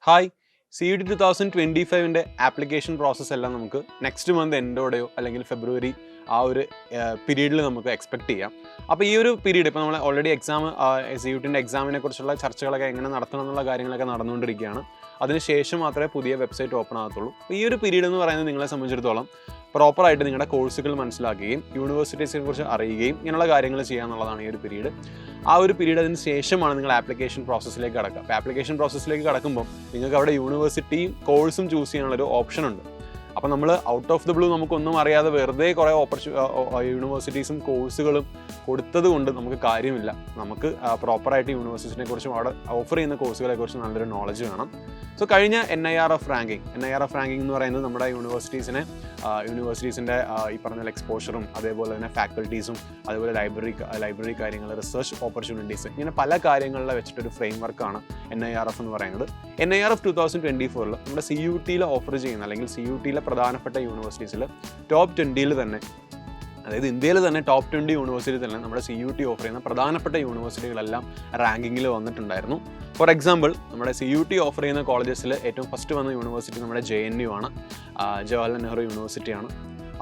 Hi, CUT 2025-ൻ്റെ application process എല്ലാം നമുക്ക് next month എൻഡോടെയോ അല്ലെങ്കിൽ ഫെബ്രുവരി ആ ഒരു പീരീഡിൽ നമുക്ക് എക്സ്പെക്ട് ചെയ്യാം. അപ്പോൾ ഈ ഒരു പീരീഡ് ഇപ്പോൾ നമ്മൾ ഓൾറെഡി CUT-ൻ്റെ എക്സാമിനെ കുറിച്ചുള്ള ചർച്ചകളൊക്കെ എങ്ങനെ നടത്തണം എന്നുള്ള കാര്യങ്ങളൊക്കെ നടന്നുകൊണ്ടിരിക്കുകയാണ്. അതിനുശേഷം മാത്രമേ പുതിയ വെബ്സൈറ്റ് ഓപ്പൺ ആകത്തുള്ളൂ. അപ്പോൾ ഈ ഒരു പീരീഡ് എന്ന് പറയുന്നത് നിങ്ങളെ സംബന്ധിച്ചിടത്തോളം പ്രോപ്പറായിട്ട് നിങ്ങളുടെ കോഴ്സുകൾ മനസ്സിലാക്കുകയും യൂണിവേഴ്സിറ്റീസിനെ കുറിച്ച് അറിയുകയും ഇങ്ങനെയുള്ള കാര്യങ്ങൾ ചെയ്യുക എന്നുള്ളതാണ് ഈ ഒരു പീരീഡ്. ആ ഒരു പീരീഡ് അതിന് ശേഷമാണ് നിങ്ങൾ ആപ്ലിക്കേഷൻ പ്രോസസ്സിലേക്ക് കടക്കുക. അപ്പോൾ ആപ്ലിക്കേഷൻ പ്രോസസ്സിലേക്ക് കടക്കുമ്പോൾ നിങ്ങൾക്ക് അവിടെ യൂണിവേഴ്സിറ്റിയും കോഴ്സും ചൂസ് ചെയ്യാനുള്ളൊരു ഓപ്ഷൻ ഉണ്ട്. അപ്പോൾ നമ്മൾ ഔട്ട് ഓഫ് ദ ബ്ലൂ നമുക്കൊന്നും അറിയാതെ വെറുതെ കുറേ യൂണിവേഴ്സിറ്റീസും കോഴ്സുകളും കൊടുത്തത് കൊണ്ട് നമുക്ക് കാര്യമില്ല. നമുക്ക് പ്രോപ്പറായിട്ട് യൂണിവേഴ്സിറ്റിനെ കുറിച്ചും അവിടെ ഓഫർ ചെയ്യുന്ന കോഴ്സുകളെ കുറിച്ചും നല്ലൊരു നോളജ് വേണം. സോ കഴിഞ്ഞ NIRF റാങ്കിങ് എന്ന് പറയുന്നത് നമ്മുടെ യൂണിവേഴ്സിറ്റീസിൻ്റെ ഈ പറഞ്ഞ എക്സ്പോഷറും അതേപോലെ തന്നെ ഫാക്കൽറ്റീസും അതേപോലെ ലൈബ്രറി കാര്യങ്ങൾ, റിസർച്ച് ഓപ്പർച്യൂണിറ്റീസ്, ഇങ്ങനെ പല കാര്യങ്ങളിലെ വെച്ചിട്ടൊരു ഫ്രെയിം വർക്കാണ് NIRF എന്ന് പറയുന്നത്. NIRF 2024 നമ്മുടെ CUT-യിൽ ഓഫർ ചെയ്യുന്ന അല്ലെങ്കിൽ CUT-യിലെ പ്രധാനപ്പെട്ട യൂണിവേഴ്സിറ്റീസിൽ ടോപ്പ് 20-ൽ തന്നെ, അതായത് ഇന്ത്യയിൽ തന്നെ ടോപ്പ് 20 യൂണിവേഴ്സിറ്റി തന്നെ നമ്മുടെ CUT ഓഫർ ചെയ്യുന്ന പ്രധാനപ്പെട്ട യൂണിവേഴ്സിറ്റികളെല്ലാം റാങ്കിങ്ങിൽ വന്നിട്ടുണ്ടായിരുന്നു. ഫോർ എക്സാമ്പിൾ, നമ്മുടെ CUT ഓഫർ ചെയ്യുന്ന കോളേജസിൽ ഏറ്റവും ഫസ്റ്റ് വന്ന യൂണിവേഴ്സിറ്റി നമ്മുടെ JNU ആണ്, ജവഹർലാൽ നെഹ്റു യൂണിവേഴ്സിറ്റിയാണ്.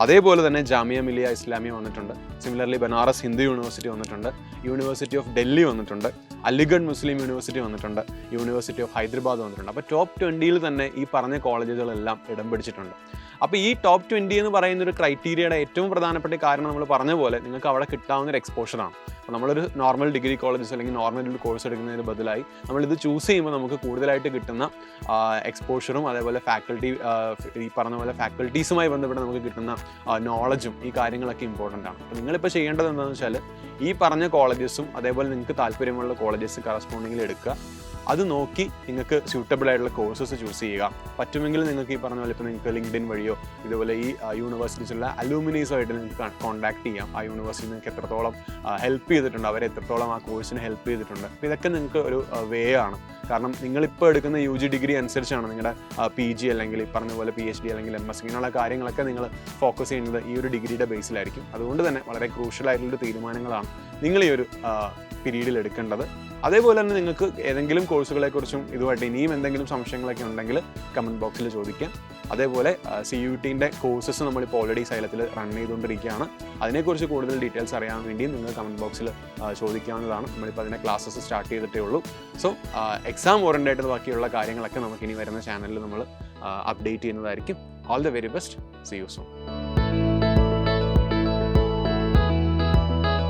അതേപോലെ തന്നെ ജാമിയ മിലിയ ഇസ്ലാമിയ വന്നിട്ടുണ്ട്. സിമിലർലി ബനാറസ് ഹിന്ദു യൂണിവേഴ്സിറ്റി വന്നിട്ടുണ്ട്, യൂണിവേഴ്സിറ്റി ഓഫ് ഡൽഹി വന്നിട്ടുണ്ട്, അലിഗഡ് മുസ്ലിം യൂണിവേഴ്സിറ്റി വന്നിട്ടുണ്ട്, യൂണിവേഴ്സിറ്റി ഓഫ് ഹൈദരാബാദ് വന്നിട്ടുണ്ട്. അപ്പോൾ ടോപ്പ് 20-ൽ തന്നെ ഈ പറഞ്ഞ കോളേജുകളെല്ലാം ഇടം പിടിച്ചിട്ടുണ്ട്. അപ്പോൾ ഈ ടോപ്പ് 20 എന്ന് പറയുന്ന ഒരു ക്രൈറ്റീരിയയുടെ ഏറ്റവും പ്രധാനപ്പെട്ട കാരണം നമ്മൾ പറഞ്ഞ പോലെ നിങ്ങൾക്ക് അവിടെ കിട്ടാവുന്നൊരു എക്സ്പോഷറാണ്. അപ്പോൾ നമ്മളൊരു നോർമൽ ഡിഗ്രി കോളേജസ് അല്ലെങ്കിൽ നോർമൽ ഒരു കോഴ്സ് എടുക്കുന്നതിന് ബദലായി നമ്മളിത് ചൂസ് ചെയ്യുമ്പോൾ നമുക്ക് കൂടുതലായിട്ട് കിട്ടുന്ന എക്സ്പോഷറും അതേപോലെ ഈ പറഞ്ഞ പോലെ ഫാക്കൽറ്റീസുമായി ബന്ധപ്പെട്ട് നമുക്ക് കിട്ടുന്ന നോളജും ഈ കാര്യങ്ങളൊക്കെ ഇമ്പോർട്ടൻ്റ് ആണ്. അപ്പോൾ നിങ്ങളിപ്പോൾ ചെയ്യേണ്ടത് എന്താണെന്ന് വെച്ചാൽ ഈ പറഞ്ഞ കോളേജസും അതേപോലെ നിങ്ങൾക്ക് താല്പര്യമുള്ള കോളേജസ് കറസ്പോണ്ടിങ്ങിൽ എടുക്കുക. അത് നോക്കി നിങ്ങൾക്ക് സ്യൂട്ടബിൾ ആയിട്ടുള്ള കോഴ്സസ് ചൂസ് ചെയ്യുക. പറ്റുമെങ്കിൽ നിങ്ങൾക്ക് ഈ പറഞ്ഞ പോലെ ഇപ്പോൾ നിങ്ങൾക്ക് LinkedIn വഴിയോ ഇതുപോലെ ഈ യൂണിവേഴ്സിറ്റീസിലുള്ള അലൂമിനീസുമായിട്ട് നിങ്ങൾക്ക് കോൺടാക്ട് ചെയ്യാം. ആ യൂണിവേഴ്സിറ്റി നിങ്ങൾക്ക് എത്രത്തോളം ഹെൽപ്പ് ചെയ്തിട്ടുണ്ട്, അവരെ എത്രത്തോളം ആ കോഴ്സിന് ഹെൽപ്പ് ചെയ്തിട്ടുണ്ട്. അപ്പോൾ ഇതൊക്കെ നിങ്ങൾക്ക് ഒരു വേ ആണ്. കാരണം നിങ്ങളിപ്പോൾ എടുക്കുന്ന UG ഡിഗ്രി അനുസരിച്ചാണ് നിങ്ങളുടെ PG അല്ലെങ്കിൽ ഈ പറഞ്ഞ പോലെ PhD അല്ലെങ്കിൽ MS ഇങ്ങനെയുള്ള കാര്യങ്ങളൊക്കെ നിങ്ങൾ ഫോക്കസ് ചെയ്യുന്നത് ഈ ഒരു ഡിഗ്രിയുടെ ബേസിലായിരിക്കും. അതുകൊണ്ട് തന്നെ വളരെ ക്രൂഷ്യലായിട്ടുള്ളൊരു തീരുമാനങ്ങളാണ് നിങ്ങൾ ഈ ഒരു പീരീഡിൽ എടുക്കേണ്ടത്. അതേപോലെ തന്നെ നിങ്ങൾക്ക് ഏതെങ്കിലും കോഴ്സുകളെക്കുറിച്ചും ഇതുമായിട്ട് ഇനിയും എന്തെങ്കിലും സംശയങ്ങളൊക്കെ ഉണ്ടെങ്കിൽ കമൻറ്റ് ബോക്സിൽ ചോദിക്കാം. അതേപോലെ CUT-ൻ്റെ കോഴ്സസ് നമ്മളിപ്പോൾ ഓൾറെഡി സൈലത്തിൽ റൺ ചെയ്തുകൊണ്ടിരിക്കുകയാണ്. അതിനെക്കുറിച്ച് കൂടുതൽ ഡീറ്റെയിൽസ് അറിയാൻ വേണ്ടി നിങ്ങൾ കമൻറ്റ് ബോക്സിൽ ചോദിക്കാവുന്നതാണ്. നമ്മളിപ്പോൾ അതിൻ്റെ ക്ലാസ്സസ് സ്റ്റാർട്ട് ചെയ്തിട്ടേ ഉള്ളൂ. സോ എക്സാം ഓറിയൻറ്റഡ് ബാക്കിയുള്ള കാര്യങ്ങളൊക്കെ നമുക്കിനി വരുന്ന ചാനലിൽ നമ്മൾ അപ്ഡേറ്റ് ചെയ്യുന്നതായിരിക്കും. All the very best. See you soon.